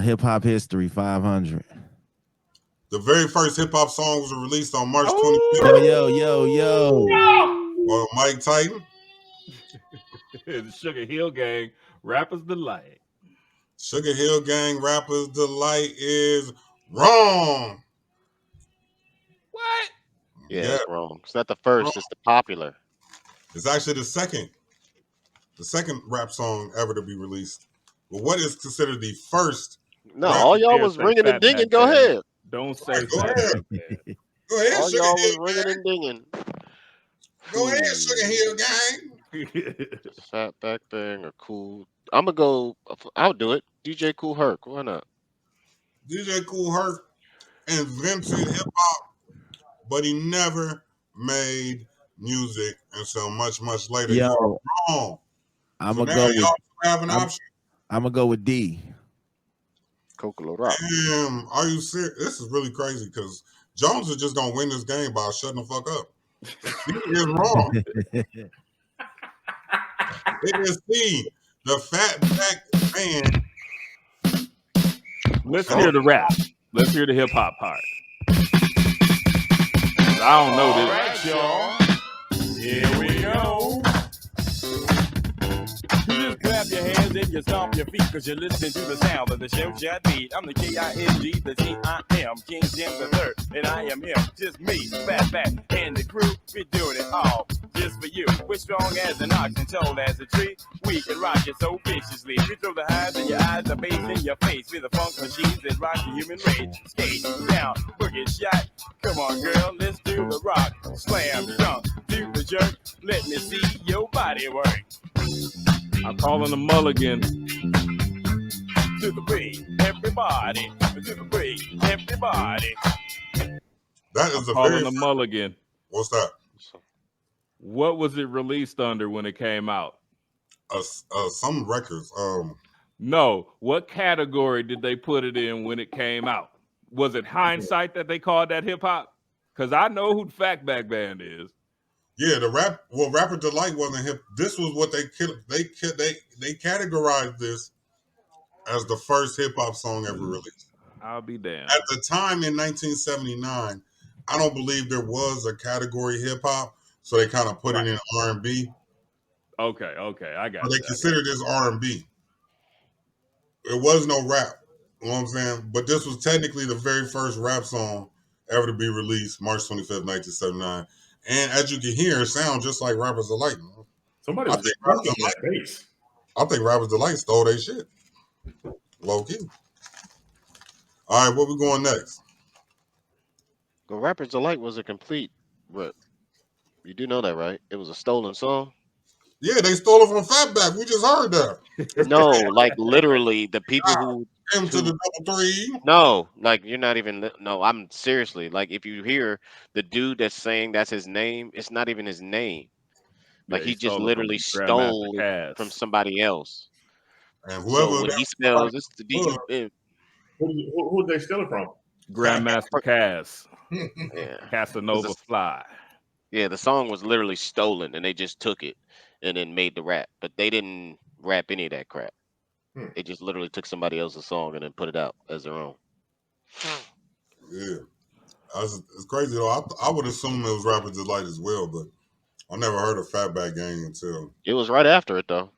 Hip hop history 500. The very first hip hop song was released on March 25th. Yo. Mike Titan. The Sugar Hill Gang, Rappers Delight. Sugar Hill Gang Rappers Delight is wrong. What? Yeah, Yeah, it's wrong. It's not the wrong. first. It's the popular. It's actually the second rap song ever to be released. But what is considered the first No, rap? all y'all Dare was say ringing and dinging. Fatback Go Band. ahead. Don't Right, say go ahead. Fatback Band. Go ahead, All Sugar y'all Hill was ringing and dinging. Go ahead, Sugar Hill Gang. Fatback Bang or Cool. I'm gonna go. I'll do it. DJ Cool Herc. Why not? DJ Kool Herc invented hip hop, but he never made music until much, much later. You are Yo, wrong. I'm So gonna now go with y'all have an I'm option. gonna go with D. Coca Rock. Damn, are you serious? This is really crazy because Jones is just gonna win this game by shutting the fuck up. He is wrong. It is C, the Fatback Band. Let's Song. hear the rap. Let's hear the hip hop part. I don't know this. Alright, y'all. Here we go. You just clap your hands and you stomp your feet, cause you're listening to the sound of the show shot beat. I'm the K-I-N-G, the C-I-M, King Jim the Third, and I am him, just me, Fatback, and the crew. We're doing it all just for you. We're strong as an ox and tall as a tree. We can rock it so viciously. We throw the highs in your eyes, the bass in your face. We're the funk machines that rock the human race. Skate down, boogie shot. Come on, girl, let's do the rock. Slam dunk, do the jerk. Let me see your body work. I'm calling a mulligan. To the beat, everybody. To the beat, everybody. That I'm is the calling very a first. mulligan. What's that? What was it released under when it came out? Some records. No. What category did they put it in when it came out? Was it hindsight that they called that hip hop? Because I know who the Fatback Band is. Yeah, Rapper Delight wasn't hip. This was what they categorized this as the first hip hop song ever released. I'll be damned. At the time in 1979, I don't believe there was a category hip hop, so they kind of put it in R&B. Okay, I got But they you. considered this R&B. It was no rap. You know what I'm saying? But this was technically the very first rap song ever to be released, March 25th, 1979. And as you can hear, it sounds just like Rappers Delight. Somebody I was think smoking that bass. Rappers Delight stole their shit. Low key. All right, where we going next? The Rapper's Delight was a complete rip. You do know that, right? It was a stolen song. Yeah, they stole it from Fatback. We just heard that. No, like literally the people Him to who the double three. no, like you're not even no, I'm seriously like if you hear the dude that's saying that's his name, it's not even his name. Yeah, Like he he just stole it from literally Grandmaster stole it from Cass. somebody else. And So whoever when that he somebody spells it's the was, D-U Who did they steal it from? Grandmaster Cass. yeah. Casanova It's Fly. yeah, the song was literally stolen and they just took it and then made the rap. But they didn't rap any of that crap. Hmm. They just literally took somebody else's song and then put it out as their own. Yeah. It's crazy though. I would assume it was Rapper Delight as well, but I never heard of Fatback Gang It was right after it though.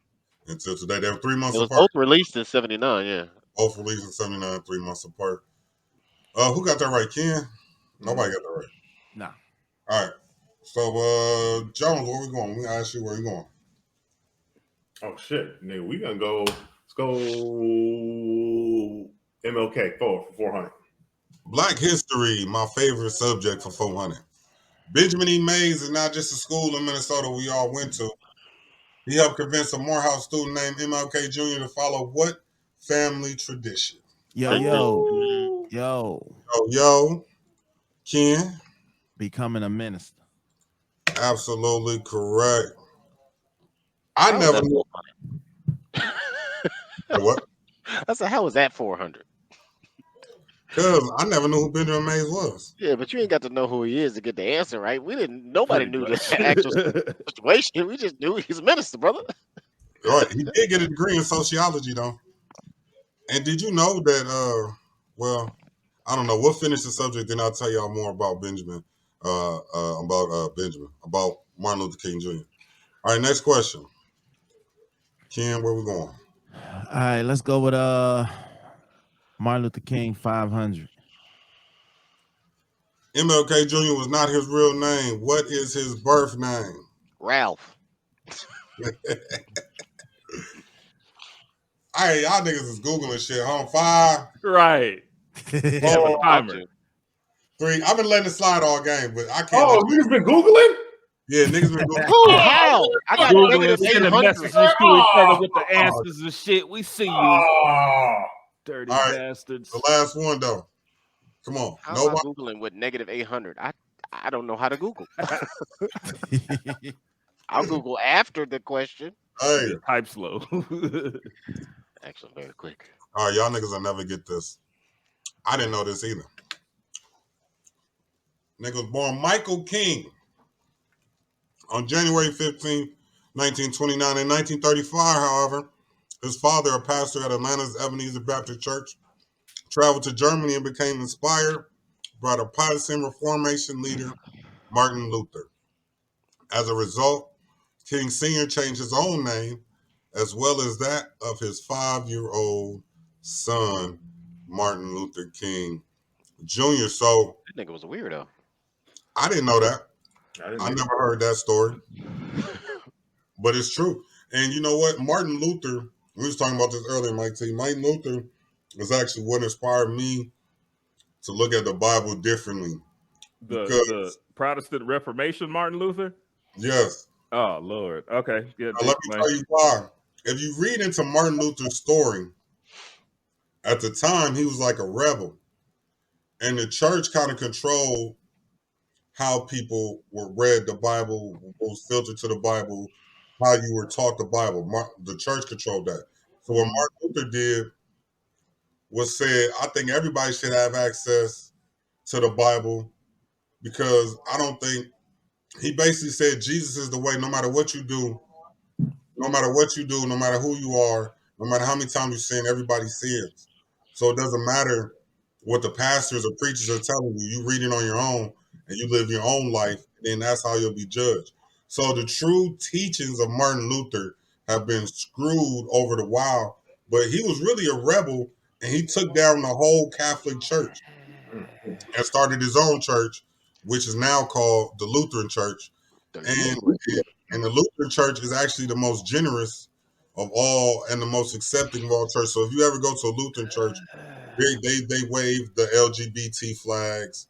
until today. They were 3 months It was apart. both released in '79. Yeah. Both released in 79, 3 months apart. Who got that right? Ken? Nobody got that right. Nah. All right. So Jones, where we going? We ask you where you going. Oh shit, nigga, we gonna go. Let's go MLK for 400. Black history, my favorite subject for 400. Benjamin E. Mays is not just a school in Minnesota we all went to. He helped convince a Morehouse student named MLK Jr. to follow what family tradition? Yo, Ooh. Yo, Ken, becoming a minister. absolutely correct. I How is never that knew 400? what, I said, how is that 400? because I never knew who Benjamin Mays was. Yeah, but you ain't got to know who he is to get the answer, right? We didn't. Nobody Pretty knew much. the actual situation. We just knew he's a minister, brother. All right, he did get a degree in sociology though. And did you know that? Well, I don't know. We'll finish the subject, then I'll tell y'all more about Benjamin. About Martin Luther King Jr. All right, next question. Ken, where we going? All right, let's go with Martin Luther King 500. MLK Jr. was not his real name. What is his birth name? Ralph. Hey, y'all niggas is Googling shit, huh? 5, Right. We have a 4, timer. 3. I've been letting it slide all game, but I can't. Oh, niggas been Googling? Yeah, niggas been Googling. Googling how? I got Googling, negative sending 800. messages to each other with the answers and shit. We see you, Oh. dirty All right. bastards. The last one though. Come on. How am I Googling with negative 800? I don't know how to Google. I'll Google after the question. Hey. Yeah, type slow. Actually, very quick. All right, y'all niggas will never get this. I didn't know this either. Nigga was born Michael King on January 15th, 1929. In 1935, however, his father, a pastor at Atlanta's Ebenezer Baptist Church, traveled to Germany and became inspired by the Protestant Reformation leader Martin Luther. As a result, King Sr. changed his own name as well as that of his 5-year-old son, Martin Luther King Jr. So That nigga was a weirdo. I didn't know that. I I never heard that story, but it's true. And you know what? Martin Luther, we was talking about this earlier, Mike T. Martin Luther was actually what inspired me to look at the Bible differently. The Protestant Reformation, Martin Luther. Yes. Oh Lord. Okay. Yeah. Now, let me tell you why. If you read into Martin Luther's story, at the time he was like a rebel, and the church kind of controlled how people were read the Bible, what was filtered to the Bible, how you were taught the Bible. The church controlled that. So what Martin Luther did was said, I think everybody should have access to the Bible because I don't think he basically said Jesus is the way. No matter what you do, no matter what you do, no matter who you are, no matter how many times you sin, everybody sins. So it doesn't matter what the pastors or preachers are telling you. You read it on your own and you live your own life, and then that's how you'll be judged. So the true teachings of Martin Luther have been screwed over the while, but he was really a rebel and he took down the whole Catholic Church and started his own church, which is now called the Lutheran Church. And the Lutheran Church is actually the most generous of all and the most accepting of all churches. So if you ever go to a Lutheran church, they wave the LGBT flags.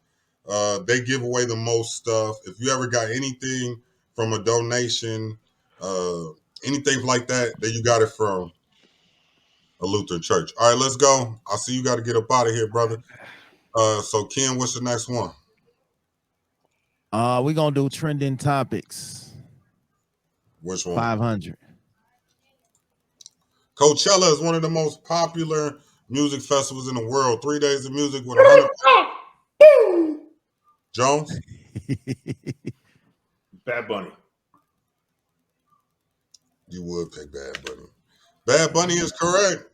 They give away the most stuff. If you ever got anything from a donation, anything like that, then you got it from a Lutheran church. All right, let's go. I see you got to get up out of here, brother. So Ken, what's the next one? We're gonna do trending topics. Which one? 500. Coachella is one of the most popular music festivals in the world. 3 days of music with 100. Jones? Bad Bunny. You would pick Bad Bunny. Bad Bunny is correct.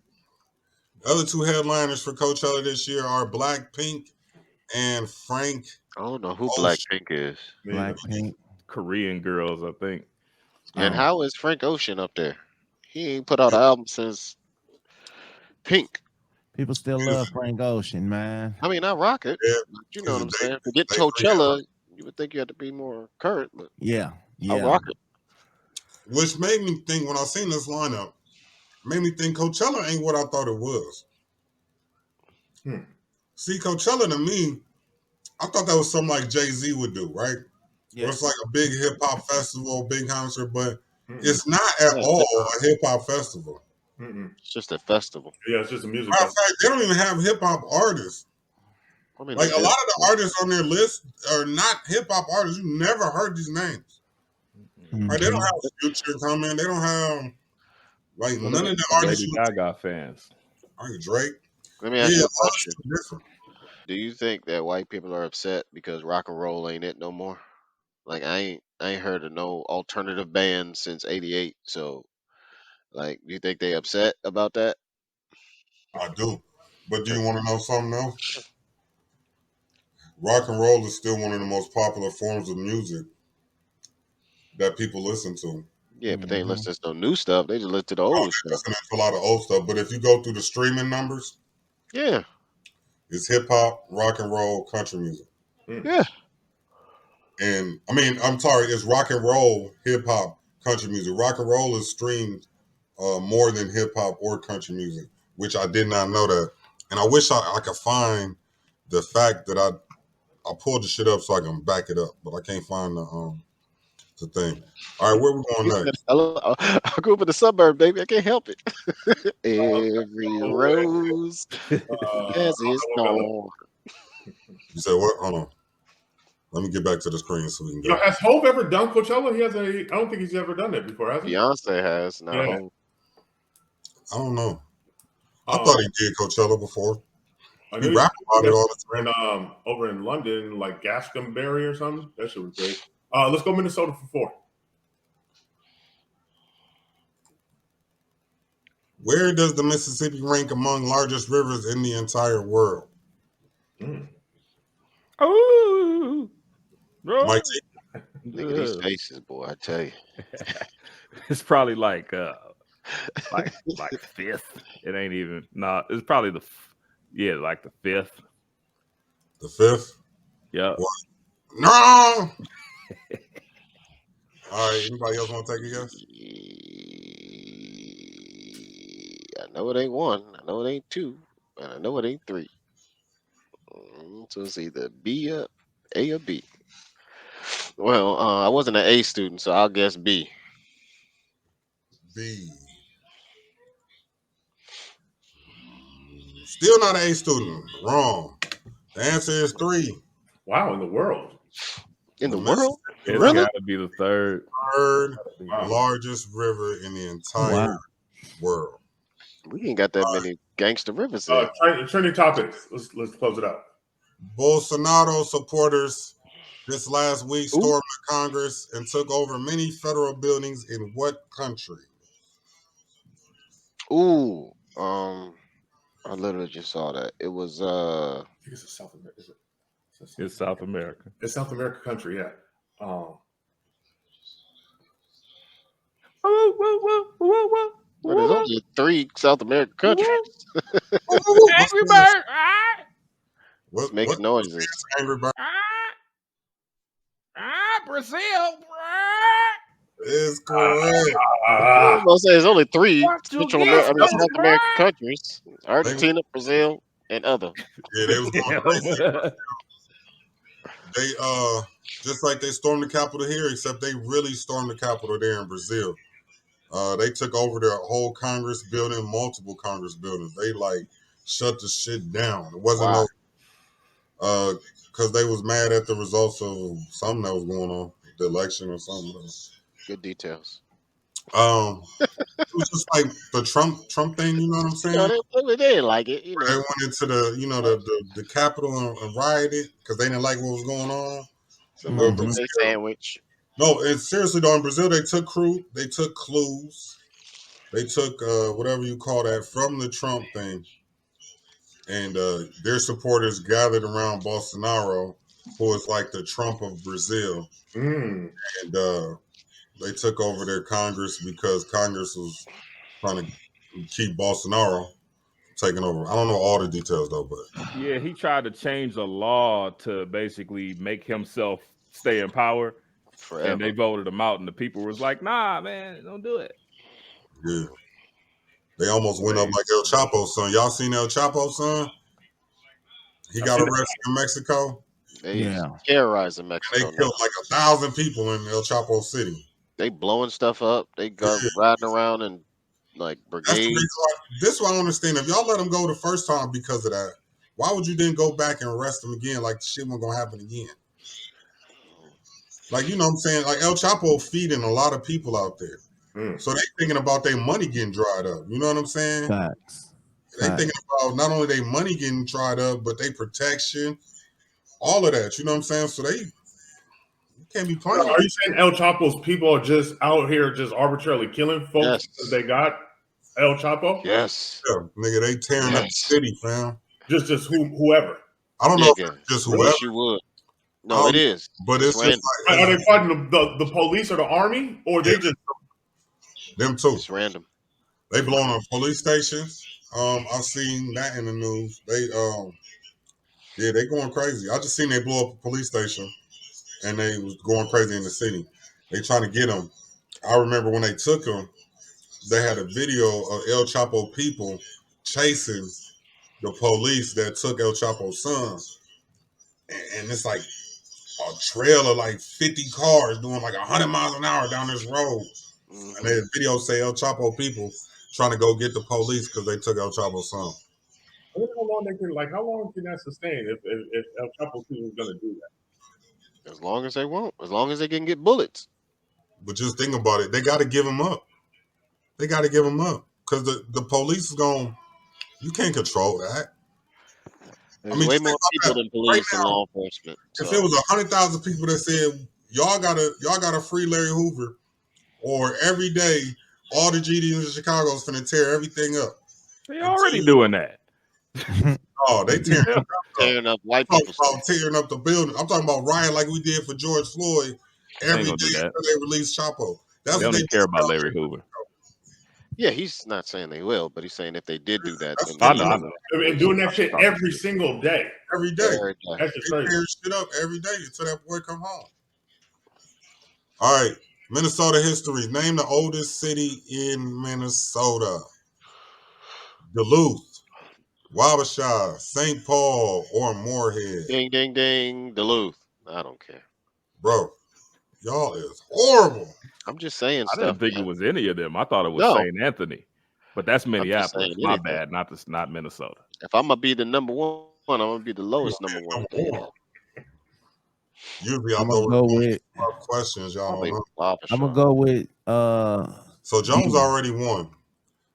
The other two headliners for Coachella this year are Blackpink and Frank. I don't know who Ocean. Blackpink is. Blackpink. Korean girls, I think. And how is Frank Ocean up there? He ain't put out an album since Pink. People still love Frank Ocean, man. I mean, I rock it. Yeah, You know what I'm saying? To they get Coachella, you would think you had to be more current, but Yeah. I rock it. Which made me think, when I seen this lineup, made me think Coachella ain't what I thought it was. See, Coachella to me, I thought that was something like Jay-Z would do, right? Where it's like a big hip hop festival, big concert, but it's not at Yeah, all a hip hop festival. it's just a festival. Yeah, it's just a music Matter of festival. fact, they don't even have hip hop artists. I mean, Like they a lot do. of the artists on their list are not hip hop artists. You never heard these names. Right? They don't Mhm. have Future coming. They don't have like Well, let none me of the The artists Lady you Gaga fans. like Drake. let me ask Yeah, you a all that's question. too different. Do you think that white people are upset because rock and roll ain't it no more? Like I ain't heard of no alternative band since '88. So like, do you think they upset about that? I do. But do you want to know something else? Rock and roll is still one of the most popular forms of music that people listen to. Yeah, but they ain't listening to no new stuff. They just listen to the Oh, old they stuff. listen to a lot of old stuff. But if you go through the streaming numbers, Yeah, it's hip hop, rock and roll, country music. yeah. And I mean, I'm sorry, it's rock and roll, hip hop, country music. Rock and roll is streamed more than hip hop or country music, which I did not know that. And I wish I could find the fact that I pulled the shit up so I can back it up, but I can't find the thing. All right, where we He going said, next? I grew up in the suburb, baby. I can't help it. Every Oh, rose has its thorn. You said what? Hold on. Let me get back to the screen so we can Yo, go. has Hope ever done Coachella? He hasn't. I don't think he's ever done it before, has he? Beyonce has not Yeah. whole. I don't know. I thought he did Coachella before. I He knew rap about it all the time. and over in London, like Gastonbury or something. That shit was great. Let's go Minnesota for 4. Where does the Mississippi rank among largest rivers in the entire world? Ooh. Mike Oh. T. Look at these faces, boy. I tell you. It's probably like fifth. It ain't even it's probably like the fifth. The fifth? Yeah. What? No! All right, anybody else want to take a guess? I know it ain't 1. I know it ain't 2. And I know it ain't 3. So it's either A or B. Well, I wasn't an A student, so I'll guess B. B. Still not an A student. Wrong. The answer is 3. Wow, in the world. In The the world? Mississippi It's River, Really? gotta be the third. third Wow. largest river in the entire Wow. world. We ain't got that many gangster rivers there. Trending topics. Let's close it out. Bolsonaro supporters this last week Ooh. stormed the Congress and took over many federal buildings in what country? Ooh. I literally just saw that. It was I think it's a South America. It's South America. It's South America country, yeah. well, there's only 3 South American countries. Angry Bird. It's What making noises. Angry Bird Brazil. is correct. I was gonna say there's only 3 Portuguese. South American countries: Argentina, Brazil, and other. Yeah, they was going crazy. They just like they stormed the Capitol here, except they really stormed the Capitol there in Brazil. They took over their whole Congress building, multiple Congress buildings. They like shut the shit down. It wasn't Wow. no because they was mad at the results of something that was going on, the election or something. Good details. It was just like the Trump thing, you know what I'm saying? They didn't like it. They went into the Capitol and rioted because they didn't like what was going on. It's a Well, little Brazil, buffet sandwich. no, and seriously though, in Brazil they took clues, they took whatever you call that from the Trump thing, and their supporters gathered around Bolsonaro, who is like the Trump of Brazil, and they took over their Congress because Congress was trying to keep Bolsonaro taking over. I don't know all the details though, but Yeah, he tried to change the law to basically make himself stay in power, forever. and they voted him out, and the people was like, "Nah, man, don't do it." yeah, they almost went up like El Chapo's son. Y'all seen El Chapo's son? He got arrested in Mexico. They terrorizing Mexico. They killed like 1,000 people in El Chapo City. They blowing stuff up. They go riding around in like brigades. That's the reason why. This is what I don't understand. If y'all let him go the first time because of that, why would you then go back and arrest him again? Like the shit wasn't gonna happen again. Like, you know what I'm saying? Like El Chapo feeding a lot of people out there. So they thinking about their money getting dried up. You know what I'm saying? Facts. They thinking about not only their money getting dried up, but their protection, all of that. You know what I'm saying? So they can't be playing. Are you saying El Chapo's people are just out here just arbitrarily killing folks because they got El Chapo? Yes. Yeah, nigga, they tearing up the city, fam. Just whoever. I don't know if it's just whoever. Wish you would. No, it is. But it's just like, are they fighting the police or the army, or they just them too? It's random. They blowing up police stations. I've seen that in the news. They they going crazy. I just seen they blow up a police station, and they was going crazy in the city. They trying to get them. I remember when they took him, they had a video of El Chapo people chasing the police that took El Chapo's son, and it's like a trail of like 50 cars doing like 100 miles an hour down this road. And the video say El Chapo people trying to go get the police because they took El Chapo's son. I wonder how long they can, like, how long can that sustain if El Chapo people is going to do that? As long as they won't. As long as they can get bullets. But just think about it. They got to give them up. They got to give them up because the police is going. You can't control that. There's way more people than police and law enforcement. If it was 100,000 people that said y'all gotta free Larry Hoover, or every day all the GDs in Chicago is finna tear everything up. They already doing that. Oh, they tearing up white people. Tearing up the building. I'm talking about riot like we did for George Floyd every day until they release Chapo. They don't even care about Larry Hoover. Yeah, he's not saying they will, but he's saying if they did do that, then I know. I mean, doing that shit every single day. Every day. That's just crazy. They tear shit up every day until that boy come home. All right. Minnesota history. Name the oldest city in Minnesota. Duluth, Wabasha, St. Paul, or Moorhead. Ding, ding, ding. Duluth. I don't care. Bro, y'all is horrible. I'm just saying I didn't think it was any of them. I thought it was St. Anthony. But that's Minneapolis. My bad. Not Minnesota. If I'm going to be the number one, I'm going to be the lowest number one. Usually I'm going to go with questions, y'all don't know. I'm going to go with So Jones already won.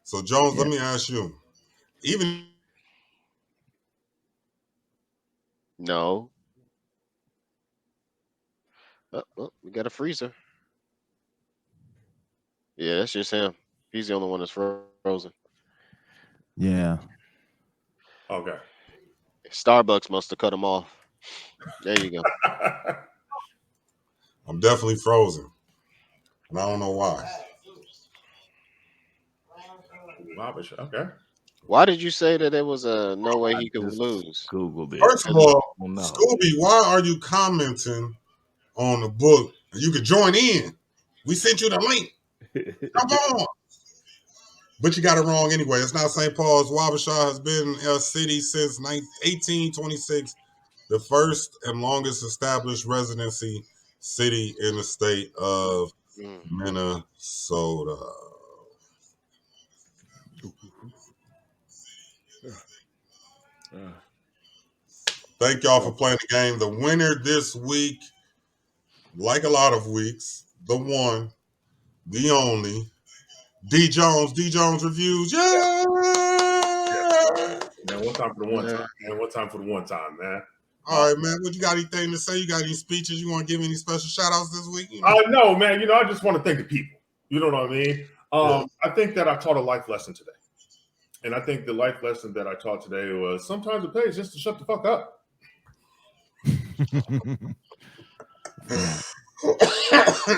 So Jones, let me ask you. Even No. Oh, we got a freezer. Yeah, that's just him. He's the only one that's frozen. Yeah. Okay. Starbucks must have cut him off. There you go. I'm definitely frozen. And I don't know why. Okay. Why did you say that there was no way he could lose? Googled it. First of all, Scooby, why are you commenting on the book? You could join in. We sent you the link. Come on. But you got it wrong anyway. It's not St. Paul's. Wabasha has been a city since 1826, the first and longest established residency city in the state of Minnesota. Thank y'all for playing the game. The winner this week, like a lot of weeks, the one, the only, D Jones. D Jones Reviews. Yeah. Man, one time for the one time, man. One time for the one time, man. All right, man. What you got anything to say? You got any speeches? You want to give any special shout outs this week? No, man. I just want to thank the people. You know what I mean? I think that I taught a life lesson today. And I think the life lesson that I taught today was sometimes it pays just to shut the fuck up.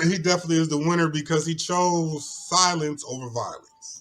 He definitely is the winner because he chose silence over violence.